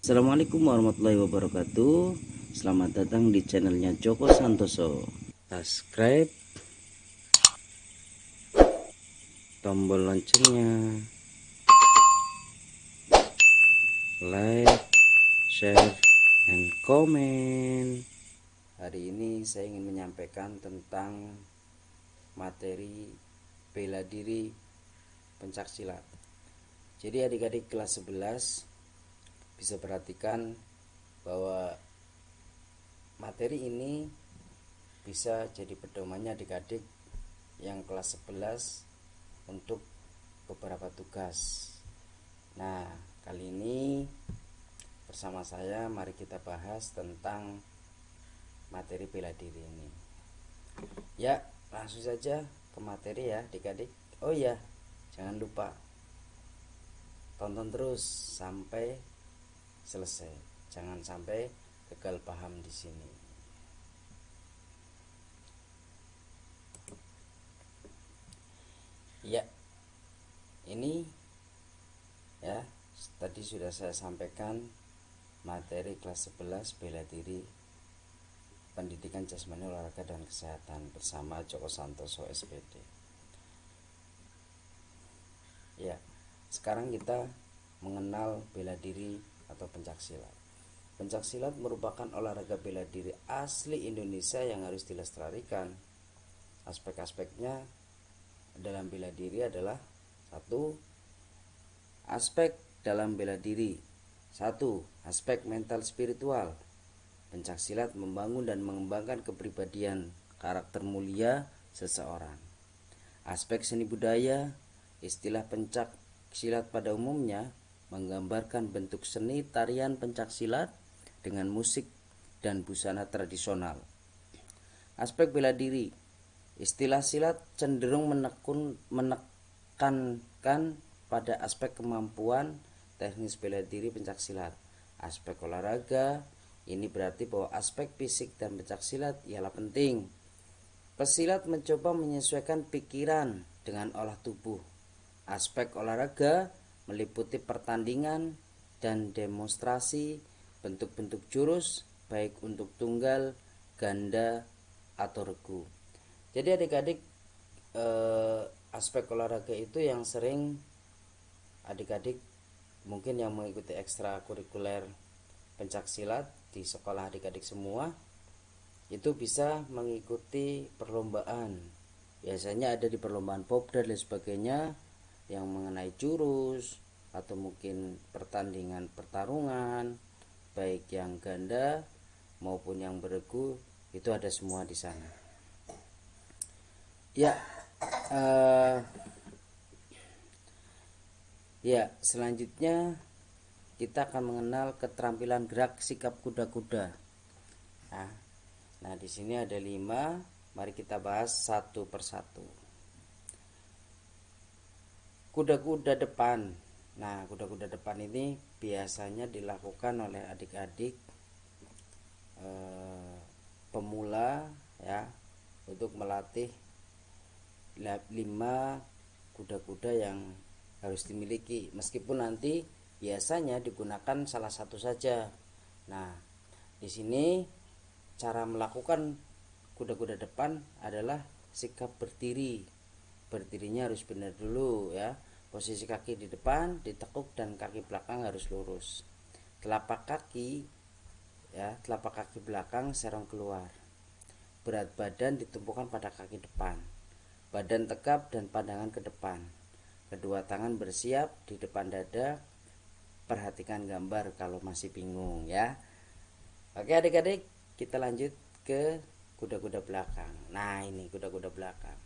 Assalamualaikum warahmatullahi wabarakatuh. Selamat datang di channelnya Joko Santoso. Subscribe, tombol loncengnya, like, share, and comment. Hari ini saya ingin menyampaikan tentang materi bela diri pencaksilat. Jadi adik-adik kelas 11 bisa perhatikan bahwa materi ini bisa jadi pedomannya adik-adik yang kelas 11 untuk beberapa tugas. Nah, kali ini bersama saya mari kita bahas tentang materi bela diri ini. Ya, langsung saja ke materi ya adik-adik. Oh iya, jangan lupa tonton terus sampai selesai. Jangan sampai gagal paham di sini. Ya, ini ya tadi sudah saya sampaikan materi kelas 11 bela diri pendidikan jasmani olahraga dan kesehatan bersama Joko Santoso SPD. Ya, sekarang kita mengenal bela diri atau pencaksilat. Pencaksilat merupakan olahraga bela diri asli Indonesia yang harus dilestarikan. Aspek-aspeknya dalam bela diri adalah satu, aspek dalam bela diri. Satu, aspek mental spiritual. Pencaksilat membangun dan mengembangkan kepribadian karakter mulia seseorang. Aspek seni budaya, istilah pencak silat pada umumnya menggambarkan bentuk seni tarian pencaksilat dengan musik dan busana tradisional. Aspek bela diri, istilah silat cenderung menekankan pada aspek kemampuan teknis bela diri pencaksilat. Aspek olahraga, ini berarti bahwa aspek fisik dan pencaksilat ialah penting. Pesilat mencoba menyesuaikan pikiran dengan olah tubuh. Aspek olahraga meliputi pertandingan dan demonstrasi bentuk-bentuk jurus baik untuk tunggal, ganda, atau regu. Jadi adik-adik aspek olahraga itu yang sering adik-adik mungkin yang mengikuti ekstrakurikuler pencaksilat di sekolah adik-adik semua itu bisa mengikuti perlombaan. Biasanya ada di perlombaan popda dan sebagainya yang mengenai jurus atau mungkin pertandingan pertarungan baik yang ganda maupun yang beregu, itu ada semua di sana. Ya, selanjutnya kita akan mengenal keterampilan gerak sikap kuda-kuda. Nah, di sini ada 5. Mari kita bahas satu persatu. Kuda-kuda depan. Nah, kuda-kuda depan ini biasanya dilakukan oleh adik-adik pemula ya, untuk melatih 5 kuda-kuda yang harus dimiliki, meskipun nanti biasanya digunakan salah satu saja. Nah, di sini cara melakukan kuda-kuda depan adalah sikap berdiri. Berdirinya harus benar dulu ya. Posisi kaki di depan ditekuk dan kaki belakang harus lurus. Telapak kaki belakang serong keluar. Berat badan ditumpukan pada kaki depan. Badan tegap dan pandangan ke depan. Kedua tangan bersiap di depan dada. Perhatikan gambar kalau masih bingung ya. Oke adik-adik, kita lanjut ke kuda-kuda belakang. Nah, ini kuda-kuda belakang.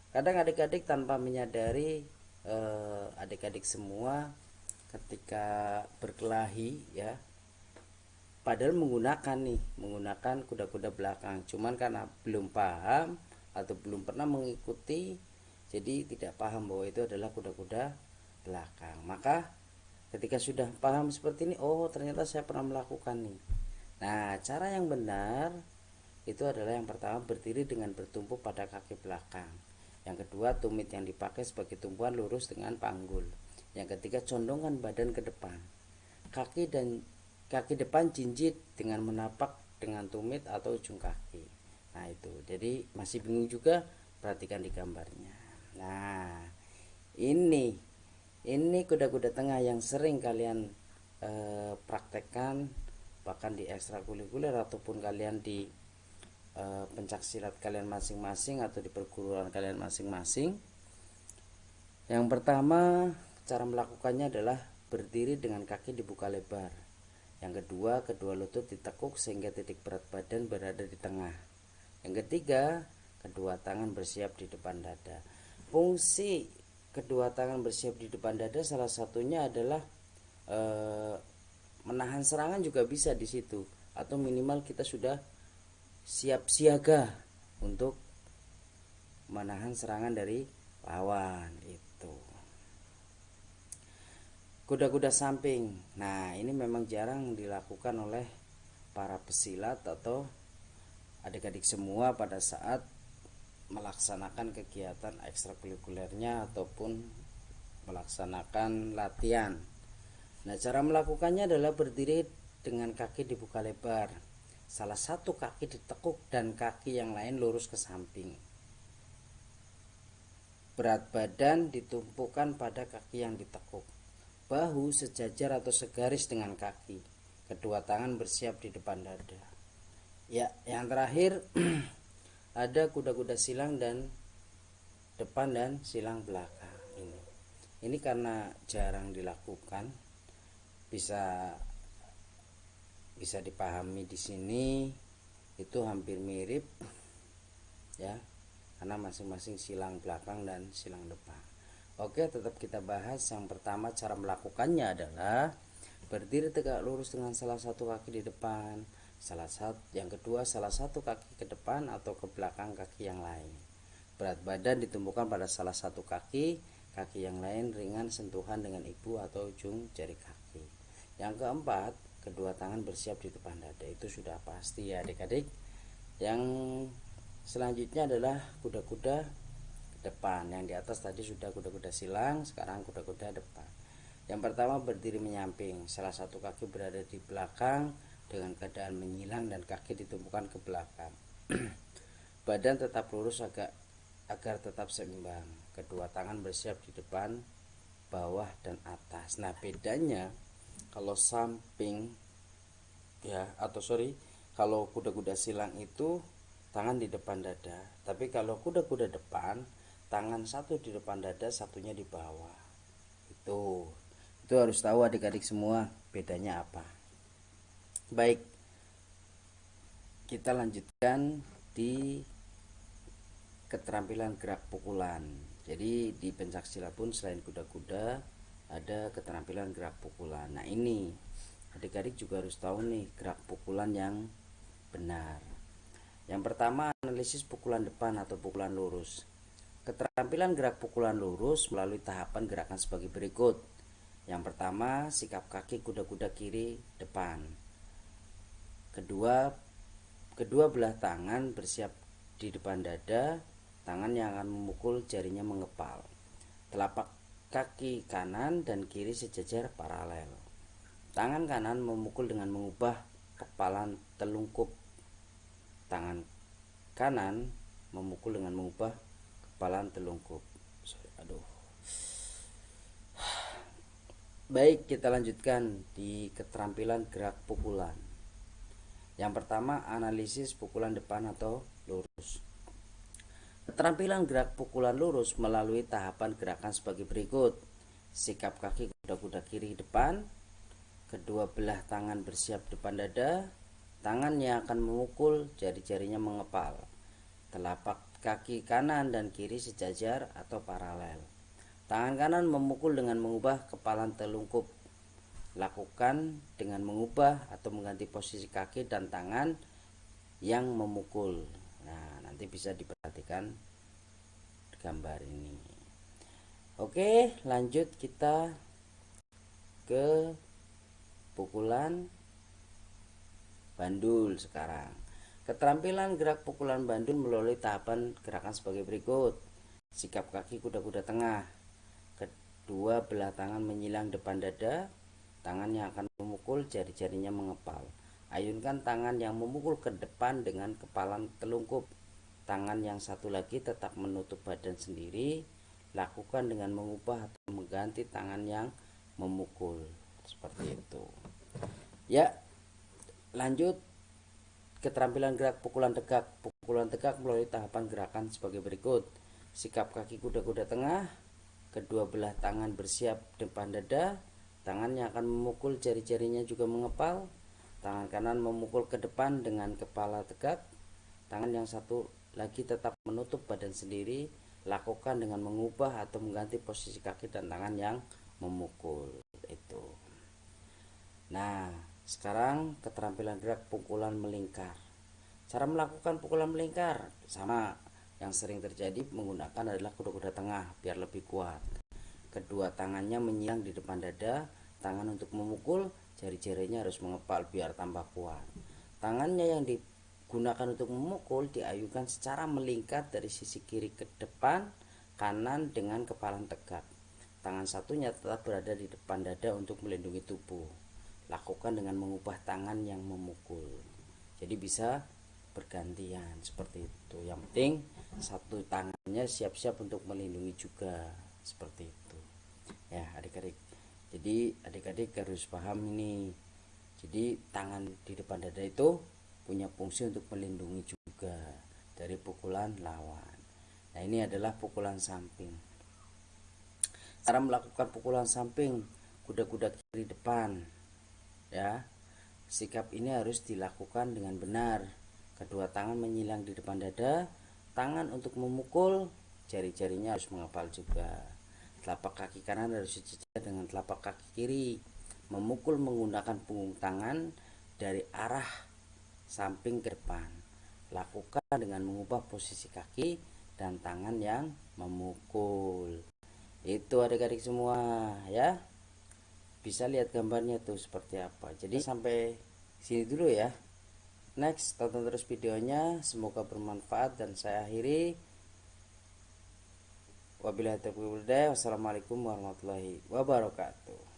Kadang adik-adik tanpa menyadari adik-adik semua ketika berkelahi ya, padahal menggunakan kuda-kuda belakang, cuman karena belum paham atau belum pernah mengikuti, jadi tidak paham bahwa itu adalah kuda-kuda belakang. Maka ketika sudah paham seperti ini, oh ternyata saya pernah melakukan nih. Nah, cara yang benar itu adalah yang pertama berdiri dengan bertumpu pada kaki belakang. Yang kedua, tumit yang dipakai sebagai tumpuan lurus dengan panggul. Yang ketiga, condongkan badan ke depan. Kaki dan kaki depan jinjit dengan menapak dengan tumit atau ujung kaki. Nah itu, jadi masih bingung juga, perhatikan di gambarnya. Nah ini kuda-kuda tengah yang sering kalian praktekkan, bahkan di ekstrakurikuler ataupun kalian di pencak silat kalian masing-masing atau di perguruan kalian masing-masing. Yang pertama, cara melakukannya adalah berdiri dengan kaki dibuka lebar. Yang kedua, kedua lutut ditekuk sehingga titik berat badan berada di tengah. Yang ketiga, kedua tangan bersiap di depan dada. Fungsi kedua tangan bersiap di depan dada salah satunya adalah menahan serangan juga bisa di situ, atau minimal kita sudah siap siaga untuk menahan serangan dari lawan itu. Kuda-kuda samping. Nah, ini memang jarang dilakukan oleh para pesilat atau adik-adik semua pada saat melaksanakan kegiatan ekstrakurikulernya ataupun melaksanakan latihan. Nah, cara melakukannya adalah berdiri dengan kaki dibuka lebar. Salah satu kaki ditekuk dan kaki yang lain lurus ke samping. Berat badan ditumpukan pada kaki yang ditekuk. Bahu sejajar atau segaris dengan kaki. Kedua tangan bersiap di depan dada. Ya, yang terakhir ada kuda-kuda silang dan depan dan silang belakang. Ini karena jarang dilakukan, bisa dipahami di sini itu hampir mirip ya, karena masing-masing silang belakang dan silang depan. Oke, tetap kita bahas. Yang pertama, cara melakukannya adalah berdiri tegak lurus dengan salah satu kaki di depan. Yang kedua, salah satu kaki ke depan atau ke belakang kaki yang lain. Berat badan ditumpukan pada salah satu kaki, kaki yang lain ringan sentuhan dengan ibu atau ujung jari kaki. Yang keempat, kedua tangan bersiap di depan dada. Itu sudah pasti ya adik-adik. Yang selanjutnya adalah kuda-kuda depan. Yang di atas tadi sudah kuda-kuda silang, sekarang kuda-kuda depan. Yang pertama, berdiri menyamping. Salah satu kaki berada di belakang dengan keadaan menyilang dan kaki ditumpukan ke belakang. Badan tetap lurus agar tetap seimbang. Kedua tangan bersiap di depan, bawah dan atas. Nah, bedanya kalau samping ya, kalau kuda-kuda silang itu tangan di depan dada. Tapi kalau kuda-kuda depan, tangan satu di depan dada, satunya di bawah. Itu harus tahu adik-adik semua bedanya apa. Baik, kita lanjutkan di keterampilan gerak pukulan. Jadi di pencak silat pun selain kuda-kuda ada keterampilan gerak pukulan. Nah, ini adik-adik juga harus tahu nih gerak pukulan yang benar. Yang pertama, analisis pukulan depan atau pukulan lurus. Keterampilan gerak pukulan lurus melalui tahapan gerakan sebagai berikut. Yang pertama, sikap kaki kuda-kuda kiri depan. Kedua belah tangan bersiap di depan dada, tangan yang akan memukul jarinya mengepal. Telapak kaki kanan dan kiri sejajar paralel. Tangan kanan memukul dengan mengubah kepalan telungkup. Tangan kanan memukul dengan mengubah kepalan telungkup. Baik, kita lanjutkan di keterampilan gerak pukulan. Yang pertama, analisis pukulan depan atau lurus. Keterampilan gerak pukulan lurus melalui tahapan gerakan sebagai berikut. Sikap kaki kuda-kuda kiri depan, kedua belah tangan bersiap depan dada, tangan yang akan memukul, jari-jarinya mengepal. Telapak kaki kanan dan kiri sejajar atau paralel. Tangan kanan memukul dengan mengubah kepalan telungkup. Lakukan dengan mengubah atau mengganti posisi kaki dan tangan yang memukul. Nah, nanti bisa diperhatikan gambar ini. Oke, lanjut kita ke pukulan bandul sekarang. Keterampilan gerak pukulan bandul melalui tahapan gerakan sebagai berikut. Sikap kaki kuda-kuda tengah. Kedua belah tangan menyilang depan dada, tangan yang akan memukul, jari-jarinya mengepal. Ayunkan tangan yang memukul ke depan dengan kepala telungkup. Tangan yang satu lagi tetap menutup badan sendiri. Lakukan dengan mengubah atau mengganti tangan yang memukul. Seperti itu. Ya, lanjut keterampilan gerak pukulan tegak. Pukulan tegak melalui tahapan gerakan sebagai berikut. Sikap kaki kuda-kuda tengah, kedua belah tangan bersiap depan dada, tangan yang akan memukul jari-jarinya juga mengepal, tangan kanan memukul ke depan dengan kepala tegak, tangan yang satu lagi tetap menutup badan sendiri. Lakukan dengan mengubah atau mengganti posisi kaki dan tangan yang memukul. Itu. Nah, sekarang keterampilan gerak pukulan melingkar. Cara melakukan pukulan melingkar sama, yang sering terjadi menggunakan adalah kuda-kuda tengah biar lebih kuat. Kedua tangannya menyilang di depan dada, tangan untuk memukul, jari-jarinya harus mengepal biar tambah kuat. Tangannya yang digunakan untuk memukul diayunkan secara melingkar dari sisi kiri ke depan, kanan dengan kepala tegak. Tangan satunya tetap berada di depan dada untuk melindungi tubuh. Lakukan dengan mengubah tangan yang memukul. Jadi bisa bergantian seperti itu. Yang penting satu tangannya siap-siap untuk melindungi juga, seperti itu ya adik-adik. Jadi adik-adik harus paham ini. Jadi tangan di depan dada itu punya fungsi untuk melindungi juga dari pukulan lawan. Nah, ini adalah pukulan samping. Cara melakukan pukulan samping kuda-kuda kiri depan ya. Sikap ini harus dilakukan dengan benar. Kedua tangan menyilang di depan dada, tangan untuk memukul, jari-jarinya harus mengepal juga. Telapak kaki kanan harus sejajar dengan telapak kaki kiri. Memukul menggunakan punggung tangan dari arah samping ke depan. Lakukan dengan mengubah posisi kaki dan tangan yang memukul. Itu adik-adik semua ya. Bisa lihat gambarnya tuh seperti apa. Jadi sampai sini dulu ya. Next, tonton terus videonya, semoga bermanfaat dan saya akhiri. Wabillahi taufiq wal hidayah. Wassalamualaikum warahmatullahi wabarakatuh.